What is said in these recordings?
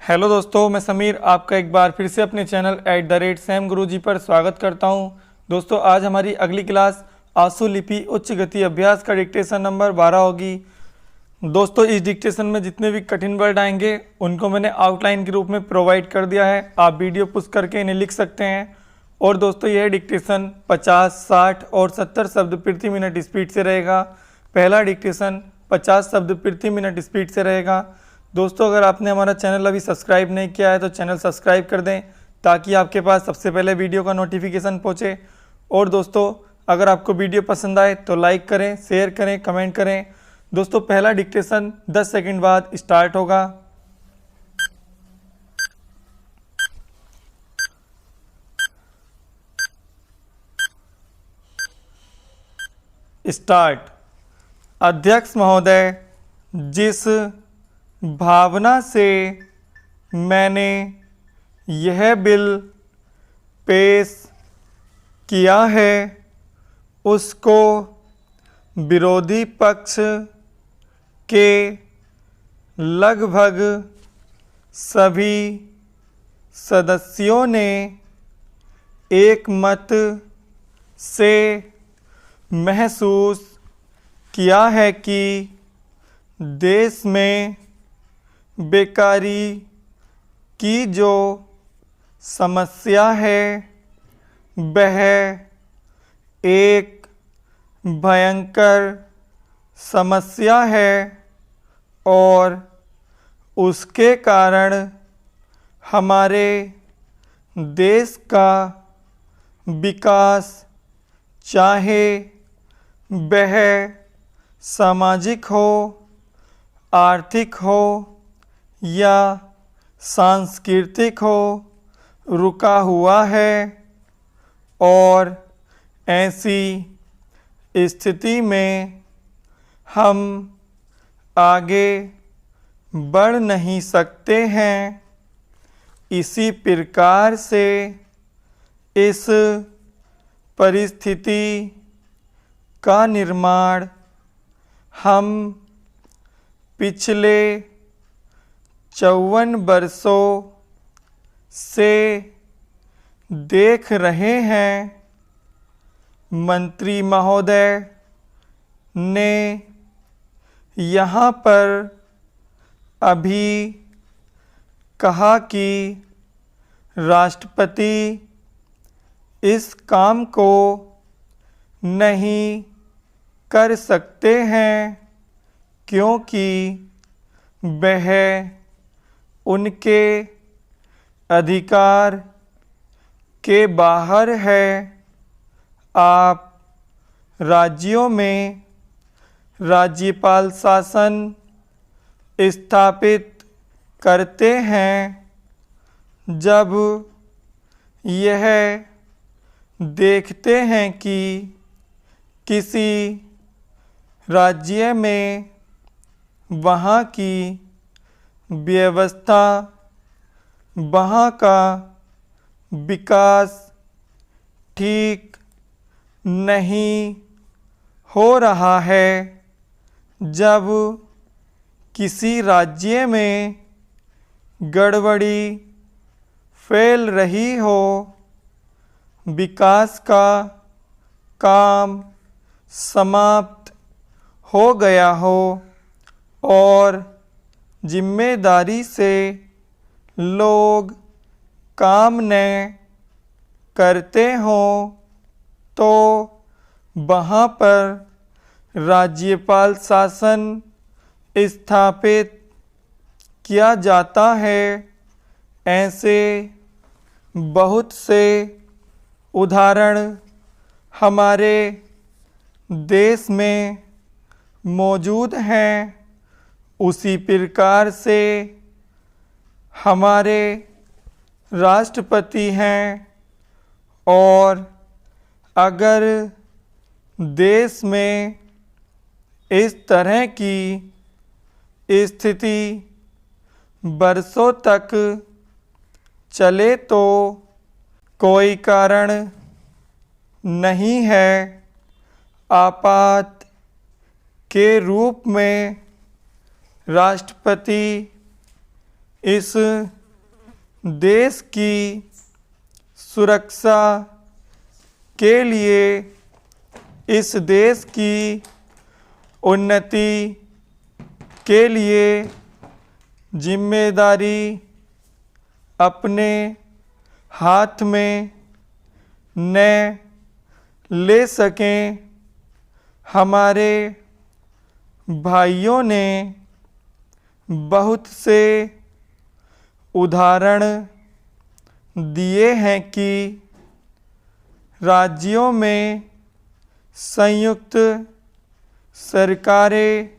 Hello दोस्तों, मैं समीर आपका एक बार फिर से अपने चैनल @SAM गुरुजी पर स्वागत करता हूं। दोस्तों, आज हमारी अगली क्लास आंसू लिपि उच्च गति अभ्यास का डिक्टेशन नंबर 12 होगी। दोस्तों, इस डिक्टेशन में जितने भी कठिन वर्ड आएंगे उनको मैंने आउटलाइन के रूप में प्रोवाइड कर दिया है। आप वीडियो पुश करके इन्हें लिख सकते हैं। और दोस्तों, यह डिक्टेशन 50, 60 और 70 शब्द प्रति मिनट स्पीड से रहेगा। पहला डिक्टेशन 50 शब्द प्रति मिनट स्पीड से रहेगा। दोस्तों, अगर आपने हमारा चैनल अभी सब्सक्राइब नहीं किया है तो चैनल सब्सक्राइब कर दें ताकि आपके पास सबसे पहले वीडियो का नोटिफिकेशन पहुंचे। और दोस्तों, अगर आपको वीडियो पसंद आए तो लाइक करें, शेयर करें, कमेंट करें। दोस्तों, पहला डिक्टेशन 10 सेकंड बाद स्टार्ट होगा। स्टार्ट। अध्यक्ष महोदय, जिस भावना से मैंने यह बिल पेश किया है उसको विरोधी पक्ष के लगभग सभी सदस्यों ने एक मत से महसूस किया है कि देश में बेकारी की जो समस्या है वह एक भयंकर समस्या है और उसके कारण हमारे देश का विकास, चाहे वह सामाजिक हो, आर्थिक हो या सांस्कृतिक हो, रुका हुआ है। और ऐसी स्थिति में हम आगे बढ़ नहीं सकते हैं। इसी प्रकार से इस परिस्थिति का निर्माण हम पिछले 54 वर्षों से देख रहे हैं। मंत्री महोदय ने यहाँ पर अभी कहा कि राष्ट्रपति इस काम को नहीं कर सकते हैं क्योंकि वह उनके अधिकार के बाहर है। आप राज्यों में राज्यपाल शासन स्थापित करते हैं जब यह देखते हैं कि किसी राज्य में वहाँ की व्यवस्था, वहाँ का विकास ठीक नहीं हो रहा है। जब किसी राज्य में गड़बड़ी फैल रही हो, विकास का काम समाप्त हो गया हो और जिम्मेदारी से लोग काम न करते हों तो वहाँ पर राज्यपाल शासन स्थापित किया जाता है। ऐसे बहुत से उदाहरण हमारे देश में मौजूद हैं। उसी प्रकार से हमारे राष्ट्रपति हैं और अगर देश में इस तरह की स्थिति बरसों तक चले तो कोई कारण नहीं है। आपात के रूप में राष्ट्रपति इस देश की सुरक्षा के लिए, इस देश की उन्नति के लिए जिम्मेदारी अपने हाथ में न ले सकें। हमारे भाइयों ने बहुत से उदाहरण दिए हैं कि राज्यों में संयुक्त सरकारें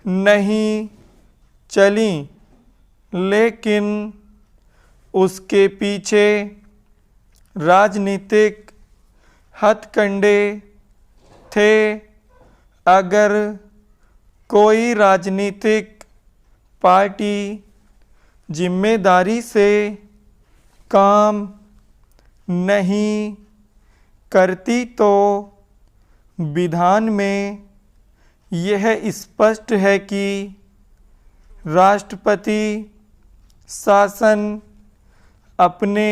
नहीं चलीं, लेकिन उसके पीछे राजनीतिक हथकंडे थे। अगर कोई राजनीतिक पार्टी जिम्मेदारी से काम नहीं करती तो विधान में यह स्पष्ट है कि राष्ट्रपति शासन अपने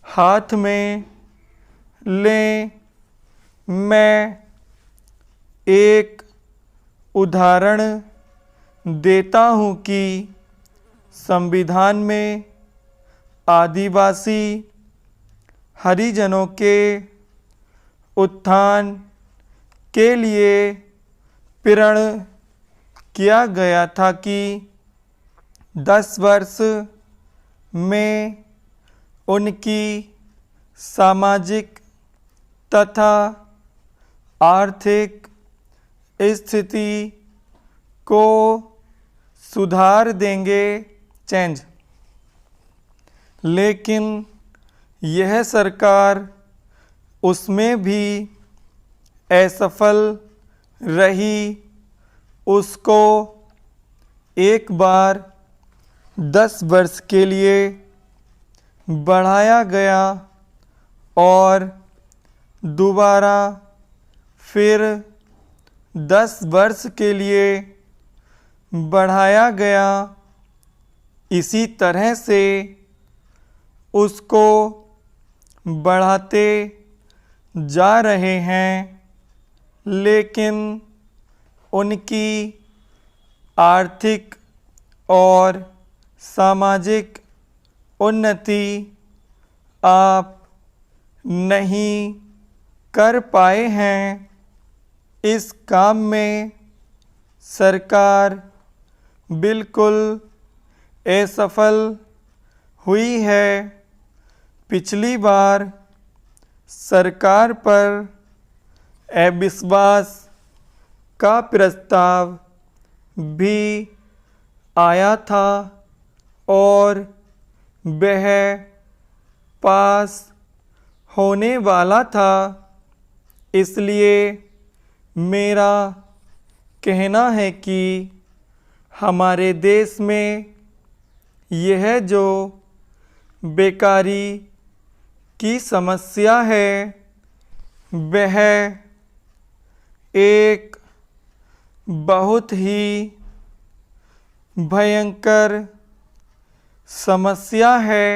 हाथ में लें। मैं एक उदाहरण देता हूँ कि संविधान में आदिवासी हरिजनों के उत्थान के लिए प्रण किया गया था कि 10 वर्ष में उनकी सामाजिक तथा आर्थिक स्थिति को सुधार देंगे, चेंज। लेकिन यह सरकार उसमें भी असफल रही। उसको एक बार 10 वर्ष के लिए बढ़ाया गया और दोबारा फिर 10 वर्ष के लिए बढ़ाया गया। इसी तरह से उसको बढ़ाते जा रहे हैं, लेकिन उनकी आर्थिक और सामाजिक उन्नति आप नहीं कर पाए हैं। इस काम में सरकार बिल्कुल असफल हुई है। पिछली बार सरकार पर अविश्वास का प्रस्ताव भी आया था और वह पास होने वाला था। इसलिए मेरा कहना है कि हमारे देश में यह जो बेकारी की समस्या है वह एक बहुत ही भयंकर समस्या है।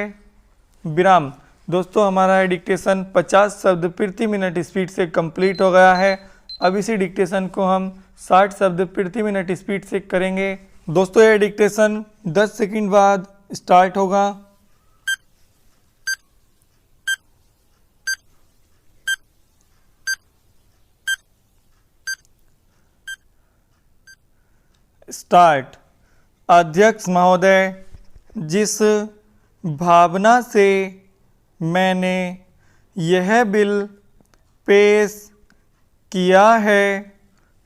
विराम। दोस्तों, हमारा डिक्टेशन 50 शब्द प्रति मिनट स्पीड से कंप्लीट हो गया है। अब इसी डिक्टेशन को हम 60 शब्द प्रति मिनट स्पीड से करेंगे। दोस्तों, यह डिक्टेशन 10 सेकंड बाद स्टार्ट होगा। स्टार्ट। अध्यक्ष महोदय, जिस भावना से मैंने यह बिल पेश किया है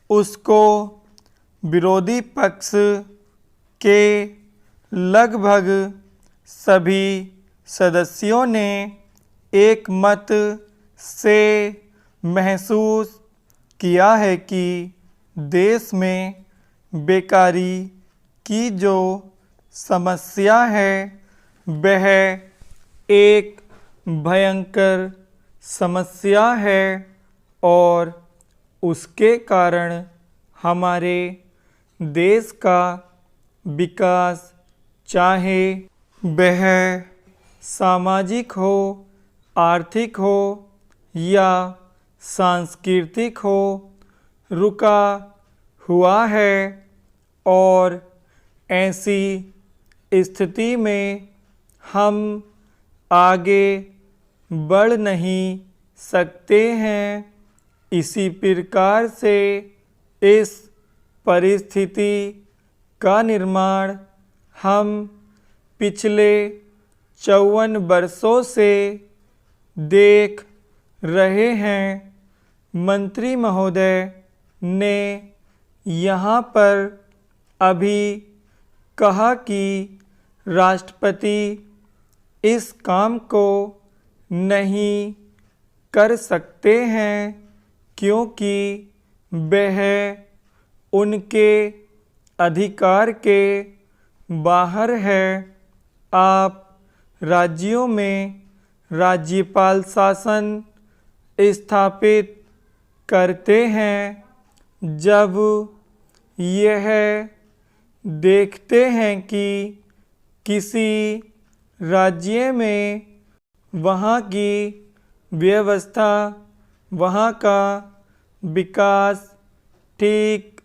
उसको विरोधी पक्ष के लगभग सभी सदस्यों ने एक मत से महसूस किया है कि देश में बेकारी की जो समस्या है वह एक भयंकर समस्या है और उसके कारण हमारे देश का विकास चाहे वह सामाजिक हो, आर्थिक हो या सांस्कृतिक हो, रुका हुआ है और ऐसी स्थिति में हम आगे बढ़ नहीं सकते हैं। इसी प्रकार से इस परिस्थिति का निर्माण हम पिछले 54 वर्षों से देख रहे हैं। मंत्री महोदय ने यहाँ पर अभी कहा कि राष्ट्रपति इस काम को नहीं कर सकते हैं क्योंकि वह उनके अधिकार के बाहर है। आप राज्यों में राज्यपाल शासन स्थापित करते हैं जब यह देखते हैं कि किसी राज्य में वहाँ की व्यवस्था, वहाँ का विकास ठीक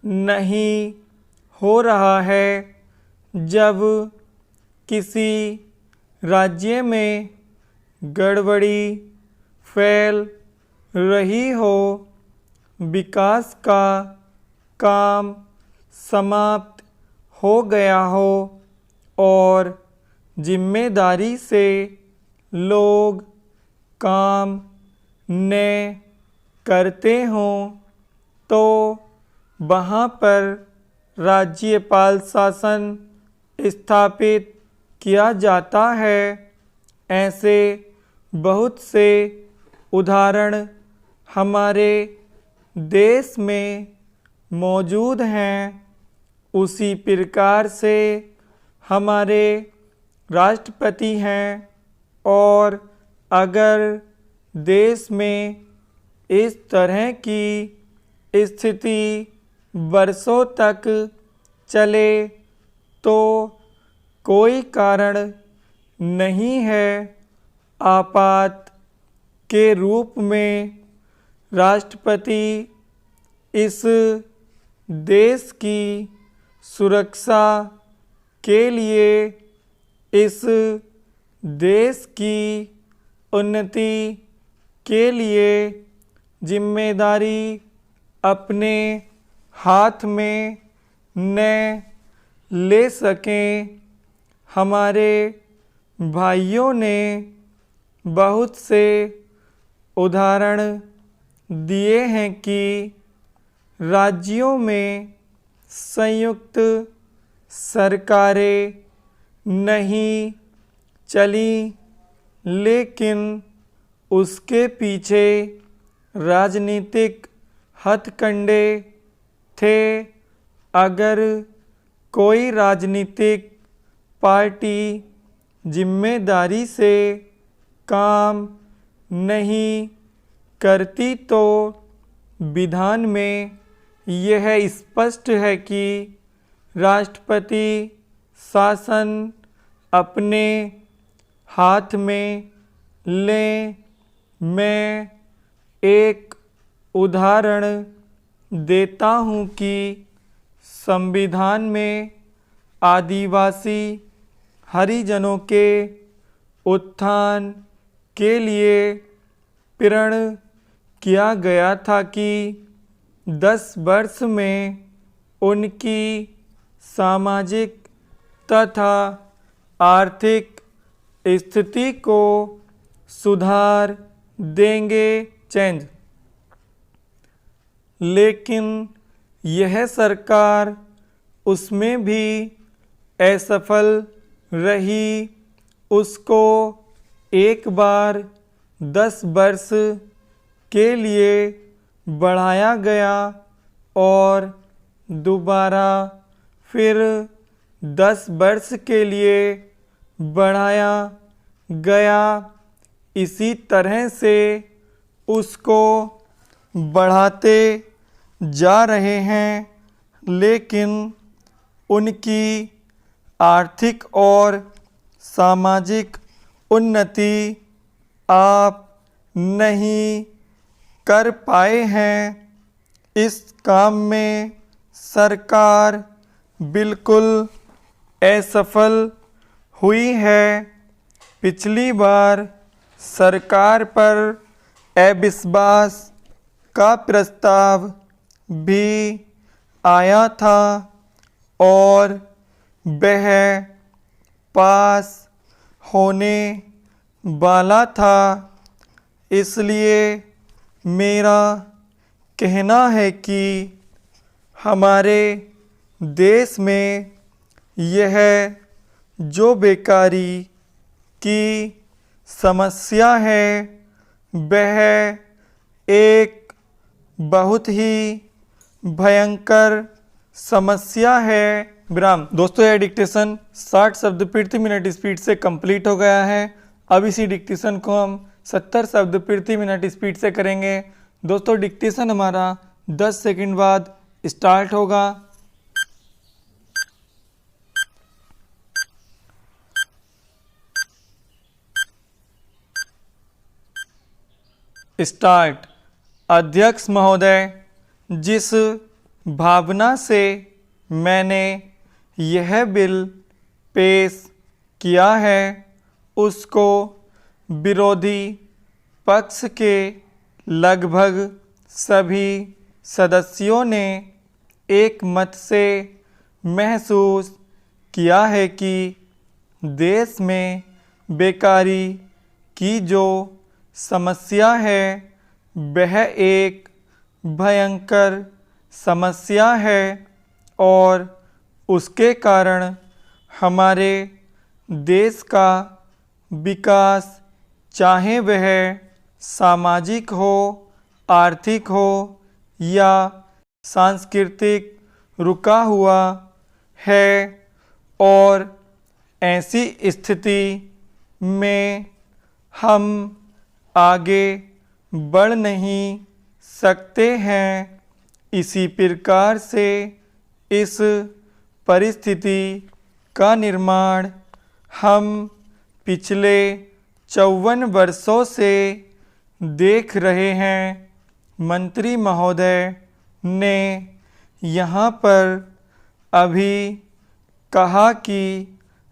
नहीं हो रहा है। जब किसी राज्य में गड़बड़ी फैल रही हो, विकास का काम समाप्त हो गया हो और जिम्मेदारी से लोग काम न करते हों तो वहाँ पर राज्यपाल शासन स्थापित किया जाता है। ऐसे बहुत से उदाहरण हमारे देश में मौजूद हैं। उसी प्रकार से हमारे राष्ट्रपति हैं और अगर देश में इस तरह की स्थिति वर्षों तक चले तो कोई कारण नहीं है आपात के रूप में राष्ट्रपति इस देश की सुरक्षा के लिए, इस देश की उन्नति के लिए जिम्मेदारी अपने हाथ में न ले सकें। हमारे भाइयों ने बहुत से उदाहरण दिए हैं कि राज्यों में संयुक्त सरकारें नहीं चली, लेकिन उसके पीछे राजनीतिक हथकंडे थे। अगर कोई राजनीतिक पार्टी जिम्मेदारी से काम नहीं करती तो विधान में यह स्पष्ट है कि राष्ट्रपति शासन अपने हाथ में लें। मैं एक उदाहरण देता हूँ कि संविधान में आदिवासी हरिजनों के उत्थान के लिए प्रण किया गया था कि 10 वर्ष में उनकी सामाजिक तथा आर्थिक स्थिति को सुधार देंगे चेंज। लेकिन यह सरकार उसमें भी असफल रही। उसको एक बार 10 वर्ष के लिए बढ़ाया गया और दोबारा फिर 10 वर्ष के लिए बढ़ाया गया। इसी तरह से उसको बढ़ाते जा रहे हैं, लेकिन उनकी आर्थिक और सामाजिक उन्नति आप नहीं कर पाए हैं। इस काम में सरकार बिल्कुल असफल हुई है। पिछली बार सरकार पर अविश्वास का प्रस्ताव भी आया था और वह पास होने वाला था। इसलिए मेरा कहना है कि हमारे देश में यह जो बेकारी की समस्या है वह एक बहुत ही भयंकर समस्या है। विराम। दोस्तों यह डिक्टेशन 60 शब्द प्रति मिनट स्पीड से कंप्लीट हो गया है। अब इसी डिक्टेशन को हम 70 शब्द प्रति मिनट स्पीड से करेंगे। दोस्तों डिक्टेशन हमारा 10 सेकंड बाद स्टार्ट होगा। स्टार्ट। अध्यक्ष महोदय, जिस भावना से मैंने यह बिल पेश किया है उसको विरोधी पक्ष के लगभग सभी सदस्यों ने एक मत से महसूस किया है कि देश में बेकारी की जो समस्या है वह एक भयंकर समस्या है और उसके कारण हमारे देश का विकास चाहे वह सामाजिक हो, आर्थिक हो या सांस्कृतिक रुका हुआ है और ऐसी स्थिति में हम आगे बढ़ नहीं सकते हैं। इसी प्रकार से इस परिस्थिति का निर्माण हम पिछले 54 वर्षों से देख रहे हैं। मंत्री महोदय ने यहाँ पर अभी कहा कि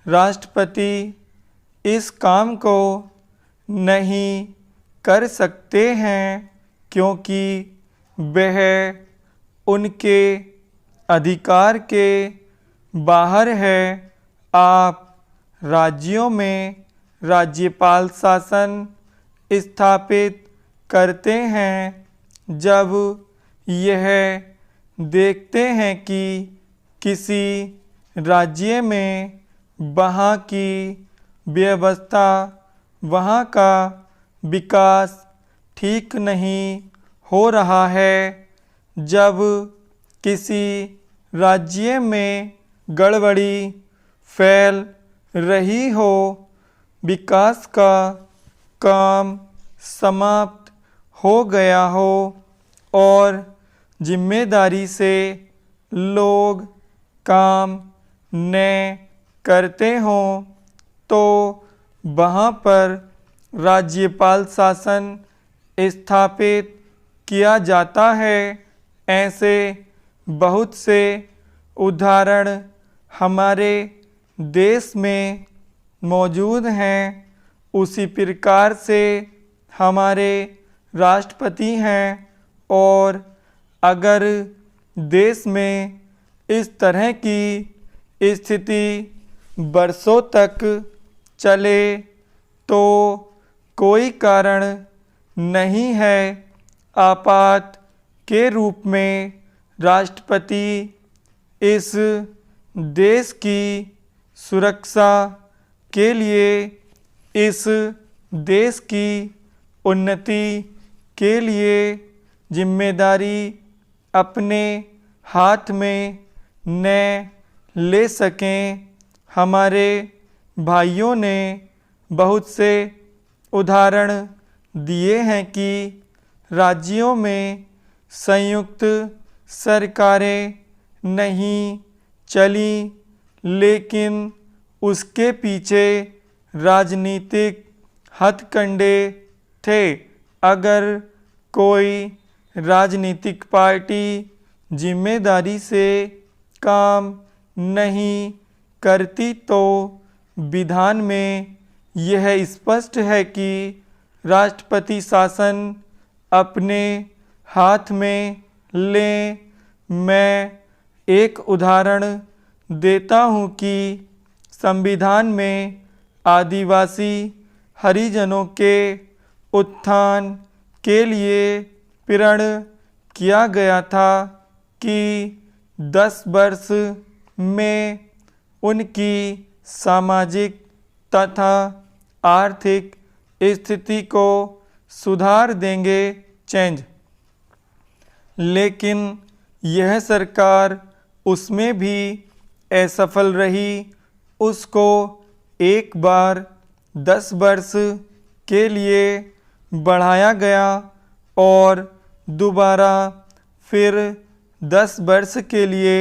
राष्ट्रपति इस काम को नहीं कर सकते हैं क्योंकि वह उनके अधिकार के बाहर है। आप राज्यों में राज्यपाल शासन स्थापित करते हैं जब यह देखते हैं कि किसी राज्य में वहाँ की व्यवस्था, वहाँ का विकास ठीक नहीं हो रहा है। जब किसी राज्य में गड़बड़ी फैल रही हो, विकास का काम समाप्त हो गया हो और जिम्मेदारी से लोग काम न करते हों तो वहाँ पर राज्यपाल शासन स्थापित किया जाता है। ऐसे बहुत से उदाहरण हमारे देश में मौजूद हैं। उसी प्रकार से हमारे राष्ट्रपति हैं और अगर देश में इस तरह की स्थिति वर्षों तक चले तो कोई कारण नहीं है। आपात के रूप में राष्ट्रपति इस देश की सुरक्षा के लिए, इस देश की उन्नति के लिए जिम्मेदारी अपने हाथ में न ले सकें। हमारे भाइयों ने बहुत से उदाहरण दिए हैं कि राज्यों में संयुक्त सरकारें नहीं चली, लेकिन उसके पीछे राजनीतिक हथकंडे थे। अगर कोई राजनीतिक पार्टी जिम्मेदारी से काम नहीं करती तो विधान में यह स्पष्ट है कि राष्ट्रपति शासन अपने हाथ में लें। मैं एक उदाहरण देता हूँ कि संविधान में आदिवासी हरिजनों के उत्थान के लिए प्रण किया गया था कि 10 वर्ष में उनकी सामाजिक तथा आर्थिक स्थिति को सुधार देंगे चेंज। लेकिन यह सरकार उसमें भी असफल रही। उसको एक बार 10 वर्ष के लिए बढ़ाया गया और दोबारा फिर 10 वर्ष के लिए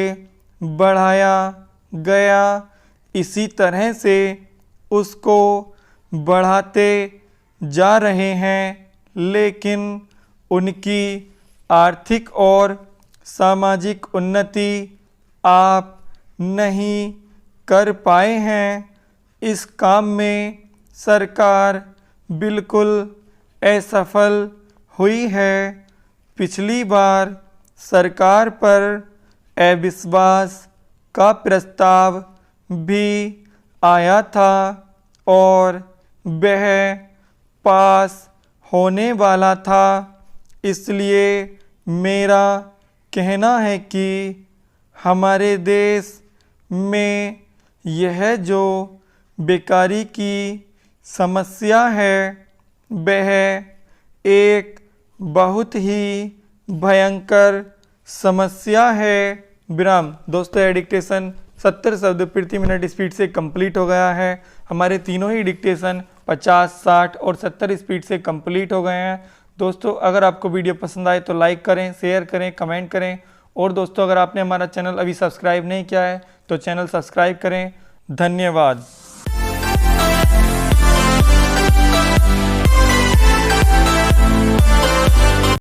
बढ़ाया गया। इसी तरह से उसको बढ़ाते जा रहे हैं, लेकिन उनकी आर्थिक और सामाजिक उन्नति आप नहीं कर पाए हैं। इस काम में सरकार बिल्कुल असफल हुई है। पिछली बार सरकार पर अविश्वास का प्रस्ताव भी आया था और वह पास होने वाला था। इसलिए मेरा कहना है कि हमारे देश में यह जो बेकारी की समस्या है वह एक बहुत ही भयंकर समस्या है। विराम। दोस्तों, यह डिक्टेशन 70 शब्द प्रति मिनट स्पीड से कंप्लीट हो गया है। हमारे तीनों ही डिक्टेशन 50, 60 और 70 स्पीड से कंप्लीट हो गए हैं। दोस्तों, अगर आपको वीडियो पसंद आए तो लाइक करें, शेयर करें, कमेंट करें। और दोस्तों, अगर आपने हमारा चैनल अभी सब्सक्राइब नहीं किया है तो चैनल सब्सक्राइब करें। धन्यवाद।